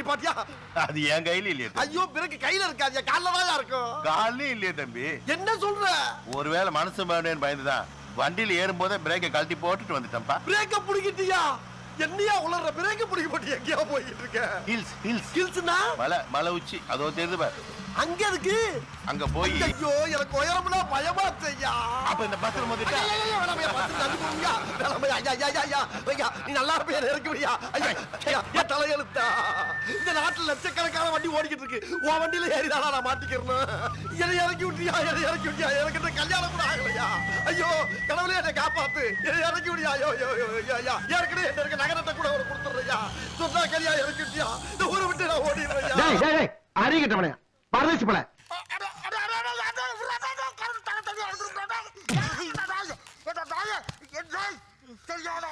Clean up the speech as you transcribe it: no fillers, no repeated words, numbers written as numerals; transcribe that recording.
நிப்பாட்டியா? அது என் கையில இல்லையே தம்பி. ஐயோ பிரேக் கையில இருக்காதியா, கால்ல தான் இருக்கும். காலையும் இல்லையே தம்பி. என்ன சொல்ற? ஒருவேளை மனசு மாட்டேன்னு பயந்துதான் வண்டியில ஏறும் போதே பிரேக்கை கழட்டி போட்டுட்டு வந்துட்டேன்ப்பா. பிரேக்க புடிக்கிட்டியா? என்னையா உளற? பிரேக்க புடிக்க போட்டு எங்கேயா போயிட்டு இருக்க? ஹில்ஸ் ஹில்ஸ் ஹில்ஸ்னா மலை உச்சி அதோ தெரியுது பாரு. அங்க எதுக்கு? அங்க போய் ஐயோ எனக்கு உயரம்னா பயமா இருக்கையா. அப்ப இந்த பஸ்ல மோதிட்டா நீ நல்லா இருப்பையா இருக்குறியா? ஐயா தலையெழுத்தா. இந்த நாட்டுல லட்சக்கணக்கான வண்டி ஓடிக்கிட்டு இருக்கு. உன் வண்டியில ஏறிதானா நான் மாட்டிக்கிறேன். என்னை இறக்கி விட்டியா? எனக்கு இந்த கல்யாணம் கூட ஆகலையா? ஐயோ கடவுளே என்னை காப்பாத்து. என்னை இறக்கி விடியா? ஐயோ ஏற்கனவே என்ன இருக்க நகரத்தை கூட ஒரு கொடுத்துறியா? சொன்னா கல்யா இறக்கி விட்டியா? இந்த ஊரை விட்டு நான் ஓடிடுறையா? அறிகிட்டவனே பரதேசி பல சரியான